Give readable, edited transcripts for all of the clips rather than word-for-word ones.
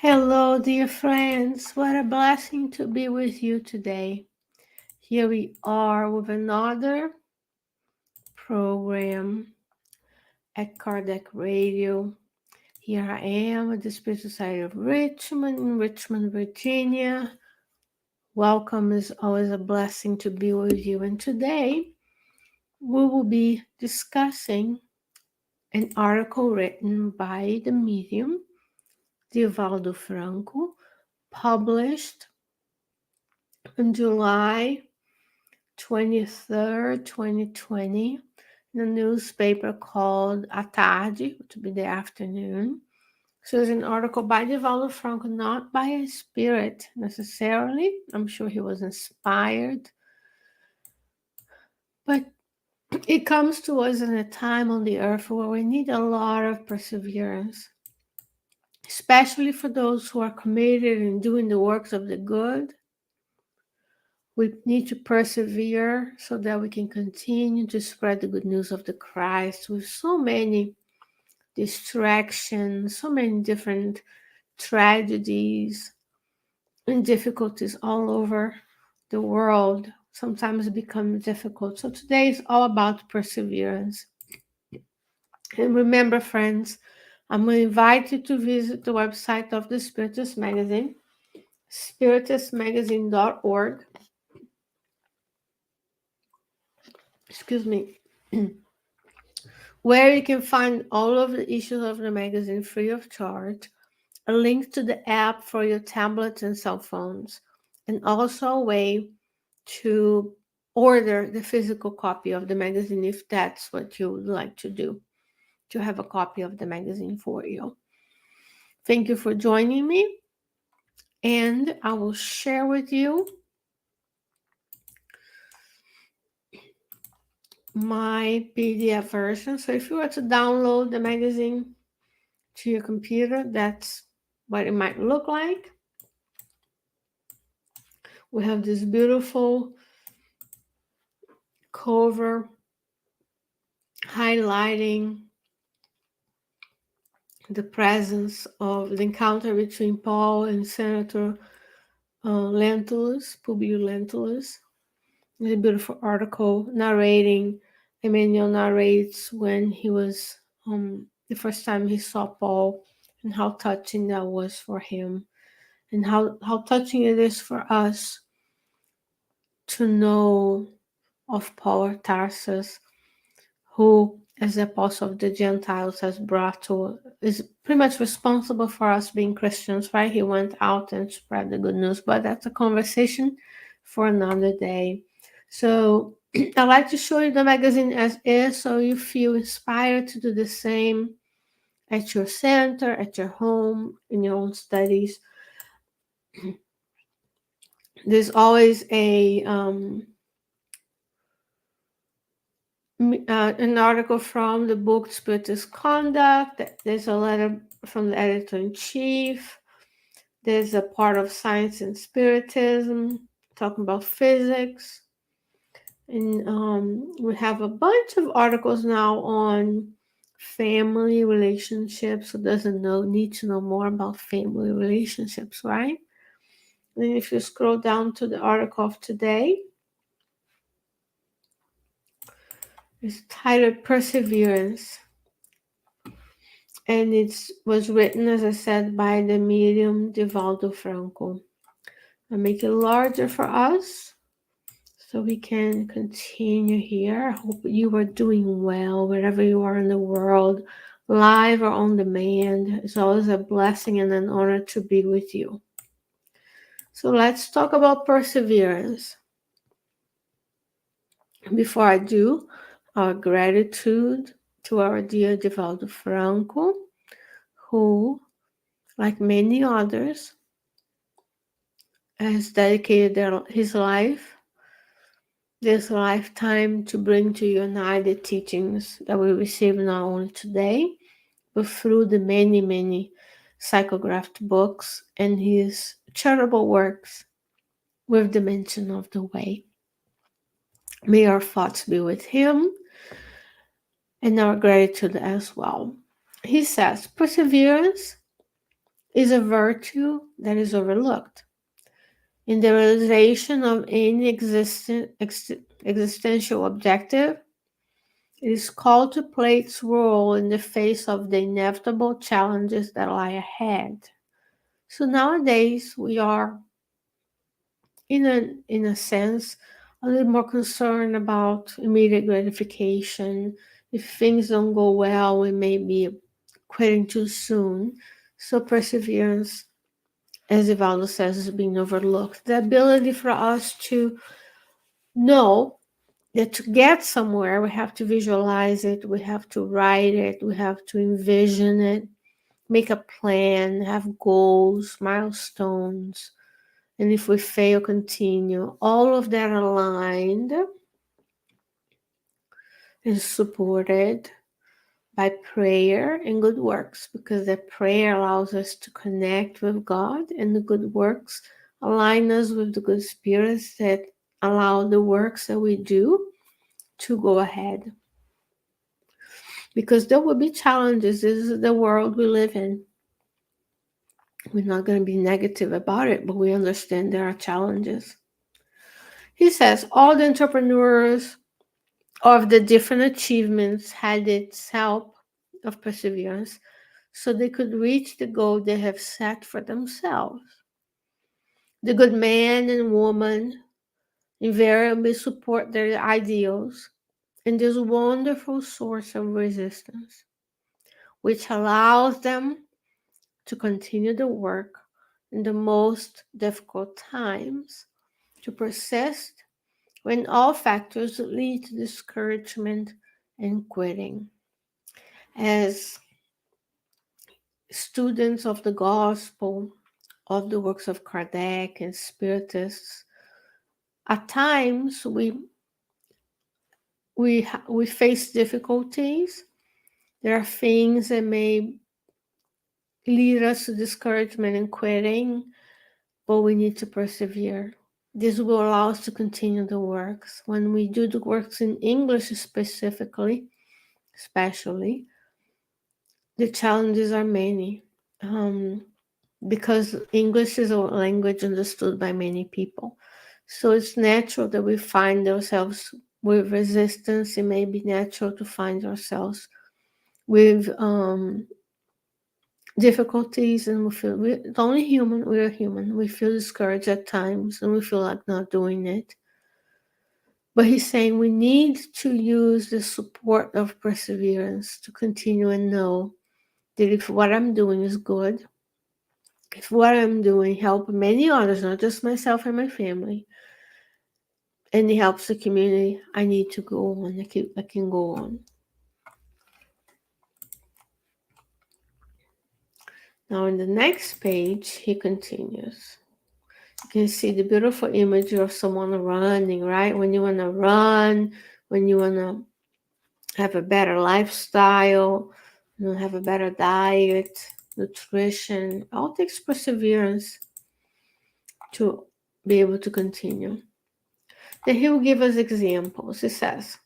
Hello, dear friends. What a blessing to be with you today. Here we are with another program at Kardec Radio. Here I am at the Spirit Society of Richmond in Richmond, Virginia. Welcome. Is always a blessing to be with you. And today we will be discussing an article written by the medium Divaldo Franco, published in July 23rd, 2020, in a newspaper called A Tarde, which would be the afternoon. So there's an article by Divaldo Franco, not by a spirit necessarily. I'm sure he was inspired. But it comes to us in a time on the earth where we need a lot of perseverance, especially for those who are committed in doing the works of the good. We need to persevere so that we can continue to spread the good news of the Christ with so many distractions, so many different tragedies and difficulties all over the world. Sometimes it becomes difficult. So today is all about perseverance. And remember, friends, I'm going to invite you to visit the website of the Spiritist magazine, spiritistmagazine.org. Excuse me. Where you can find all of the issues of the magazine free of charge, a link to the app for your tablets and cell phones, and also a way to order the physical copy of the magazine if that's what you would like to do, to have a copy of the magazine for you. Thank you for joining me, and I will share with you my PDF version. So if you were to download the magazine to your computer, that's what it might look like. We have this beautiful cover highlighting the presence of the encounter between Paul and Senator Lentulus, Publius Lentulus. It's a beautiful article narrating. Emmanuel narrates when he was the first time he saw Paul and how touching that was for him, and how touching it is for us to know of Paul of Tarsus, who, as the apostle of the Gentiles, is pretty much responsible for us being Christians, right? He went out and spread the good news, but that's a conversation for another day. So I like to show you the magazine as is, so you feel inspired to do the same at your center, at your home, in your own studies. There's always an article from the book Spiritist Conduct. There's a letter from the editor-in-chief. There's a part of Science and Spiritism, talking about physics. And we have a bunch of articles now on family relationships. Who doesn't need to know more about family relationships, right? And if you scroll down to the article of today, it's titled Perseverance. And it was written, as I said, by the medium Divaldo Franco. I make it larger for us so we can continue here. I hope you are doing well wherever you are in the world, live or on demand. It's always a blessing and an honor to be with you. So let's talk about perseverance. Before I do, our gratitude to our dear Divaldo Franco, who, like many others, has dedicated his life, this lifetime, to bring to you and I the teachings that we receive not only today, but through the many, many psychographed books and his charitable works with the mention of the way. May our thoughts be with him and our gratitude as well. He says, perseverance is a virtue that is overlooked. In the realization of any existential objective, it is called to play its role in the face of the inevitable challenges that lie ahead. So nowadays we are, in a sense, a little more concerned about immediate gratification. If things don't go well, we may be quitting too soon. So perseverance, as Divaldo says, is being overlooked. The ability for us to know that to get somewhere, we have to visualize it, we have to write it, we have to envision it, make a plan, have goals, milestones, and if we fail, continue. All of that aligned and supported by prayer and good works, because the prayer allows us to connect with God, and the good works align us with the good spirits that allow the works that we do to go ahead. Because there will be challenges. This is the world we live in. We're not going to be negative about it, but we understand there are challenges. He says all the entrepreneurs of the different achievements had its help of perseverance so they could reach the goal they have set for themselves. The good man and woman invariably support their ideals in this wonderful source of resistance, which allows them to continue the work in the most difficult times, to persist when all factors lead to discouragement and quitting. As students of the gospel, of the works of Kardec and Spiritists, at times we face difficulties. There are things that may lead us to discouragement and quitting, but we need to persevere. This will allow us to continue the works. When we do the works in English specifically, especially, the challenges are many. Because English is a language understood by many people. So it's natural that we find ourselves with resistance. It may be natural to find ourselves with difficulties, and it's only human. We are human. We feel discouraged at times, and we feel like not doing it. But he's saying we need to use the support of perseverance to continue and know that if what I'm doing is good, if what I'm doing helps many others, not just myself and my family, and it helps the community, I need to go on. I can go on. Now, in the next page, he continues. You can see the beautiful image of someone running, right? When you want to run, when you want to have a better lifestyle, have a better diet, nutrition, all takes perseverance to be able to continue. Then he will give us examples. He says,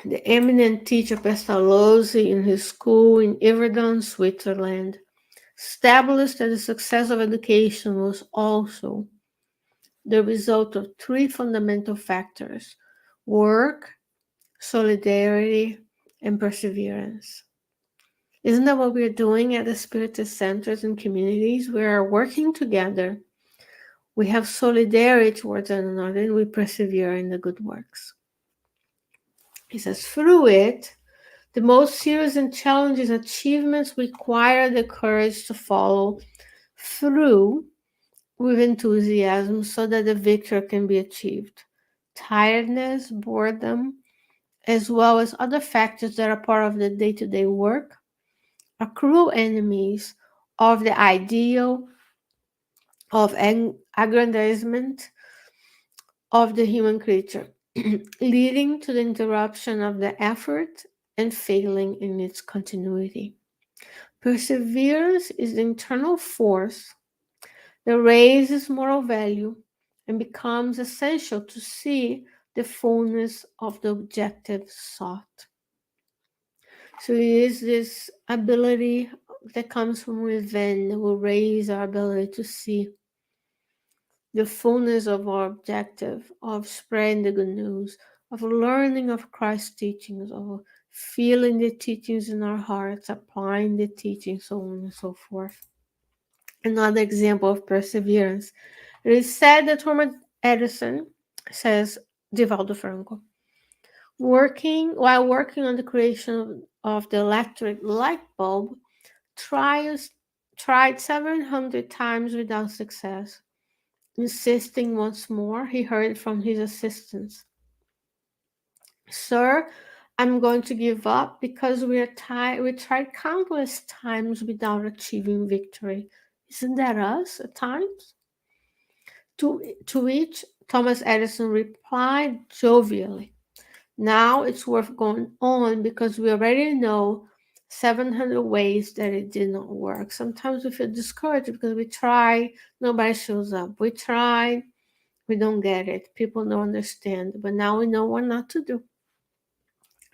the eminent teacher Pestalozzi in his school in Yverdon, Switzerland, established that the success of education was also the result of three fundamental factors: work, solidarity, and perseverance. Isn't that what we're doing at the Spiritist centers and communities? We are working together. We have solidarity towards one another, and we persevere in the good works. He says, through it, the most serious and challenging achievements require the courage to follow through with enthusiasm so that the victory can be achieved. Tiredness, boredom, as well as other factors that are part of the day-to-day work, are cruel enemies of the ideal of aggrandizement of the human creature, leading to the interruption of the effort and failing in its continuity. Perseverance is the internal force that raises moral value and becomes essential to see the fullness of the objective sought. So it is this ability that comes from within that will raise our ability to see the fullness of our objective of spreading the good news, of learning of Christ's teachings, of feeling the teachings in our hearts, applying the teachings, so on and so forth. Another example of perseverance. It is said that Thomas Edison, says Divaldo Franco, while working on the creation of the electric light bulb, trials, tried 700 times without success. Insisting once more, he heard from his assistants, "Sir, I'm going to give up because we tried countless times without achieving victory. Isn't that us at times?" To which Thomas Edison replied jovially, "Now it's worth going on because we already know 700 ways that it did not work." Sometimes we feel discouraged because we try, nobody shows up. We try, we don't get it. People don't understand. But now we know what not to do.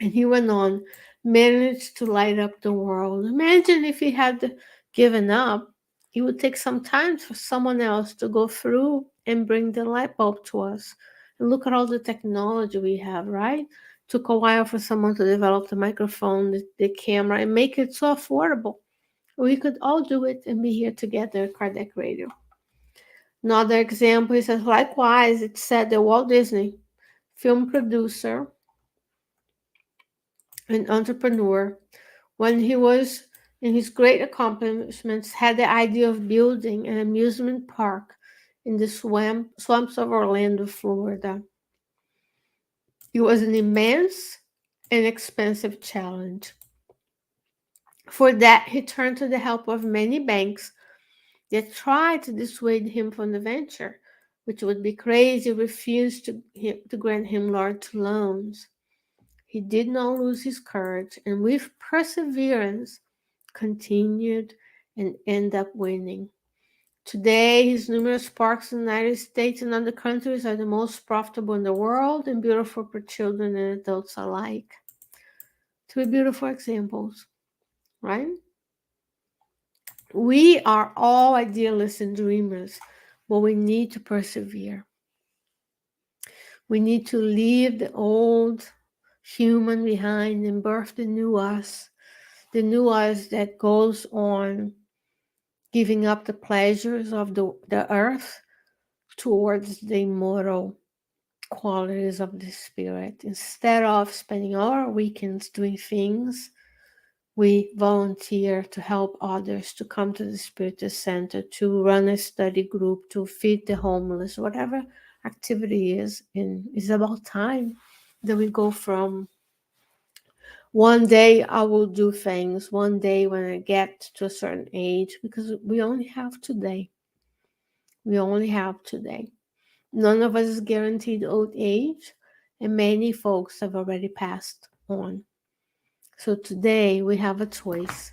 And he went on, managed to light up the world. Imagine if he had given up, it would take some time for someone else to go through and bring the light bulb to us. And look at all the technology we have, right? Took a while for someone to develop the microphone, the camera, and make it so affordable. We could all do it and be here together at Kardec Radio. Another example is that likewise, it's said that Walt Disney, film producer and entrepreneur, when he was in his great accomplishments, had the idea of building an amusement park in the swamps of Orlando, Florida. It was an immense and expensive challenge. For that, he turned to the help of many banks that tried to dissuade him from the venture, which would be crazy, refused to grant him large loans. He did not lose his courage, and with perseverance continued and ended up winning. Today, his numerous parks in the United States and other countries are the most profitable in the world and beautiful for children and adults alike. Three beautiful examples, right? We are all idealists and dreamers, but we need to persevere. We need to leave the old human behind and birth the new us that goes on giving up the pleasures of the earth towards the immortal qualities of the spirit. Instead of spending all our weekends doing things, we volunteer to help others, to come to the Spiritist Center, to run a study group, to feed the homeless, whatever activity is. And it's about time that we go from one day I will do things, one day when I get to a certain age, because we only have today. We only have today. None of us is guaranteed old age, and many folks have already passed on. So today we have a choice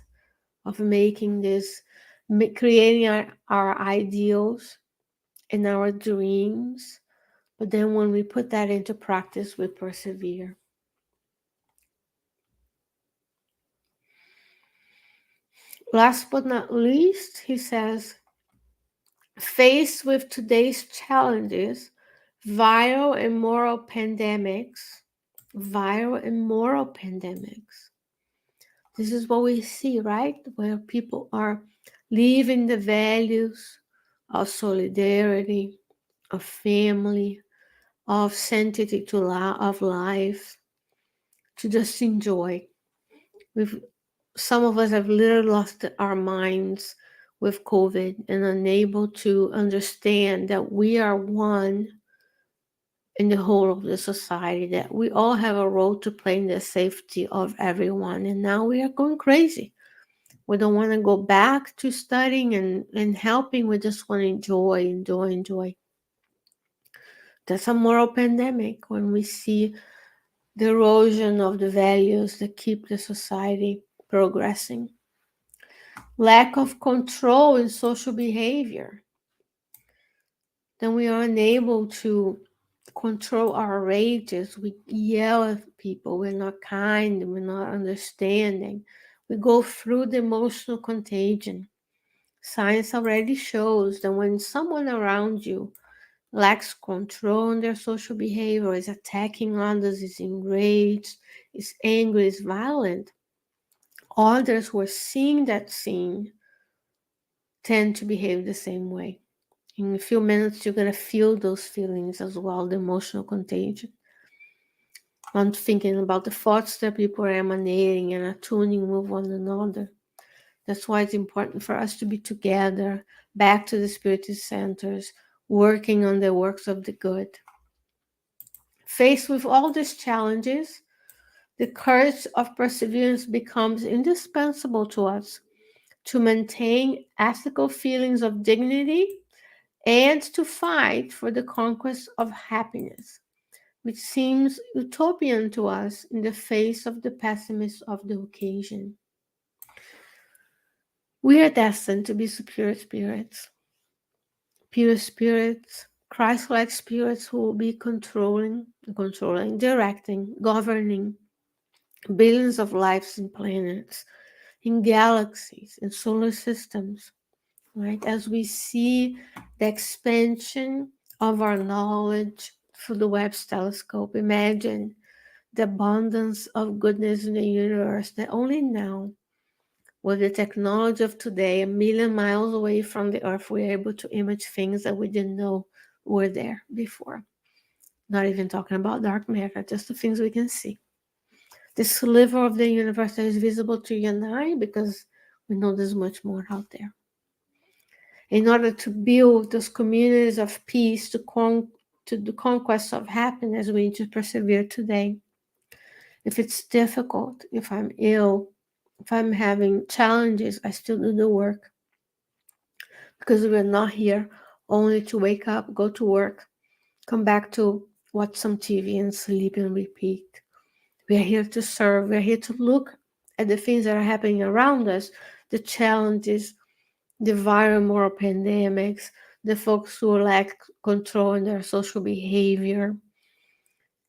of making this, creating our ideals and our dreams. But then when we put that into practice, we persevere. Last but not least, he says, faced with today's challenges, viral and moral pandemics, this is what we see, right? Where people are leaving the values of solidarity, of family, of sanctity of life, to just enjoy. Some of us have literally lost our minds with COVID and unable to understand that we are one in the whole of the society, that we all have a role to play in the safety of everyone. And now we are going crazy. We don't want to go back to studying and helping. We just want to enjoy. That's a moral pandemic when we see the erosion of the values that keep the society progressing. Lack of control in social behavior. Then we are unable to control our rages. We yell at people. We're not kind. We're not understanding. We go through the emotional contagion. Science already shows that when someone around you lacks control on their social behavior, is attacking others, is enraged, is angry, is violent, others who are seeing that scene tend to behave the same way. In a few minutes, you're going to feel those feelings as well, the emotional contagion. I'm thinking about the thoughts that people are emanating and attuning with one another. That's why it's important for us to be together, back to the Spiritist centers, working on the works of the good. Faced with all these challenges, the courage of perseverance becomes indispensable to us to maintain ethical feelings of dignity and to fight for the conquest of happiness, which seems utopian to us in the face of the pessimism of the occasion. We are destined to be superior spirits, pure spirits, Christ-like spirits who will be controlling, directing, governing billions of lives and planets, in galaxies, in solar systems, right? As we see the expansion of our knowledge through the Webb's telescope, imagine the abundance of goodness in the universe that only now, with the technology of today, a million miles away from the Earth, we're able to image things that we didn't know were there before. Not even talking about dark matter, just the things we can see. The sliver of the universe that is visible to you and I, because we know there's much more out there. In order to build those communities of peace, to the conquest of happiness, we need to persevere today. If it's difficult, if I'm ill, if I'm having challenges, I still do the work. Because we're not here only to wake up, go to work, come back to watch some TV and sleep and repeat. We're here to serve. We're here to look at the things that are happening around us, the challenges, the viral moral pandemics, the folks who lack control in their social behavior,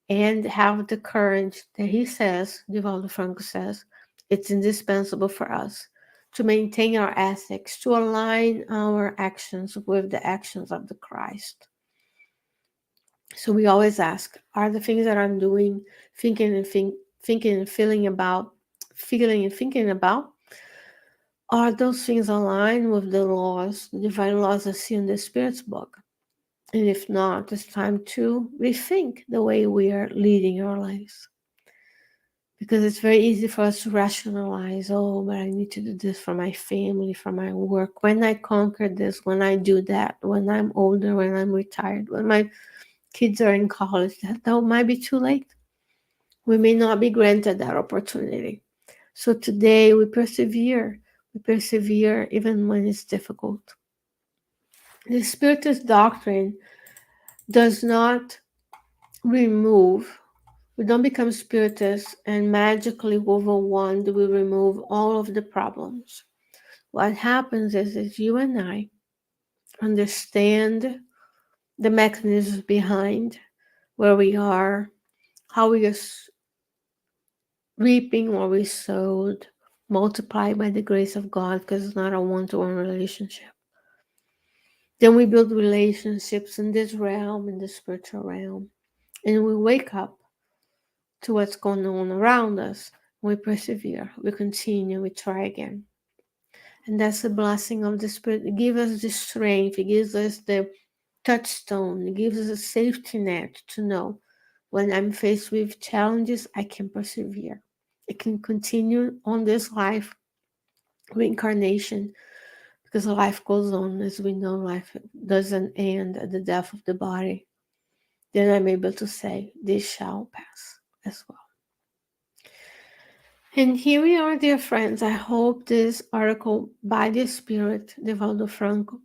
and have the courage that he says, Divaldo Franco says, it's indispensable for us to maintain our ethics, to align our actions with the actions of the Christ. So we always ask, are the things that I'm doing, thinking and thinking about, are those things aligned with the laws, the divine laws I see in the Spirit's book? And if not, it's time to rethink the way we are leading our lives. Because it's very easy for us to rationalize, oh, but I need to do this for my family, for my work. When I conquer this, when I do that, when I'm older, when I'm retired, when my kids are in college, that might be too late. We may not be granted that opportunity. So today we persevere. We persevere even when it's difficult. The Spiritist doctrine does not remove, we don't become Spiritists and magically with a wand we remove all of the problems. What happens is you and I understand the mechanisms behind where we are, how we are reaping what we sowed, multiplied by the grace of God, because it's not a one-to-one relationship. Then we build relationships in this realm, in the spiritual realm, and we wake up to what's going on around us. We persevere, we continue, we try again. And that's the blessing of the Spirit. It gives us the strength, it gives us the touchstone, it gives us a safety net to know when I'm faced with challenges, I can persevere. I can continue on this life, reincarnation, because life goes on. As we know, life doesn't end at the death of the body. Then I'm able to say, this shall pass as well. And here we are, dear friends. I hope this article by the Spirit, Divaldo Franco,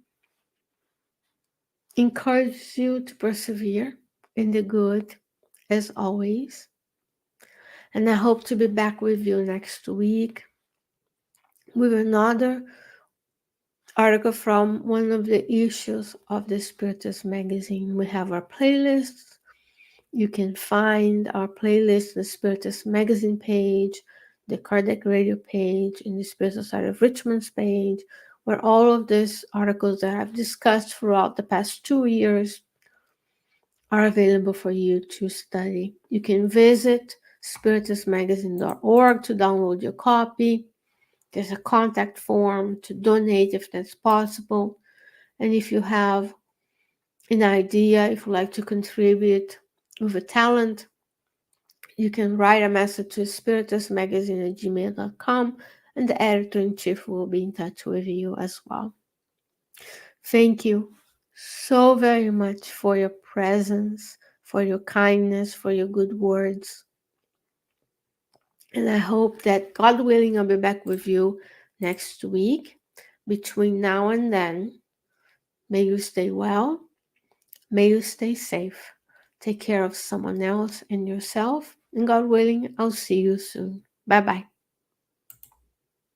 encourages you to persevere in the good as always. And I hope to be back with you next week with another article from one of the issues of the Spiritist magazine. We have our playlists You can find our playlist, the Spiritist magazine page, the Kardec radio page, and the Spiritual Society of Richmond's page, where all of these articles that I've discussed throughout the past 2 years are available for you to study. You can visit spiritistmagazine.org to download your copy. There's a contact form to donate if that's possible. And if you have an idea, if you'd like to contribute with a talent, you can write a message to spiritistmagazine@gmail.com, and the editor-in-chief will be in touch with you as well. Thank you so very much for your presence, for your kindness, for your good words. And I hope that, God willing, I'll be back with you next week. Between now and then, may you stay well. May you stay safe. Take care of someone else and yourself. And God willing, I'll see you soon. Bye bye.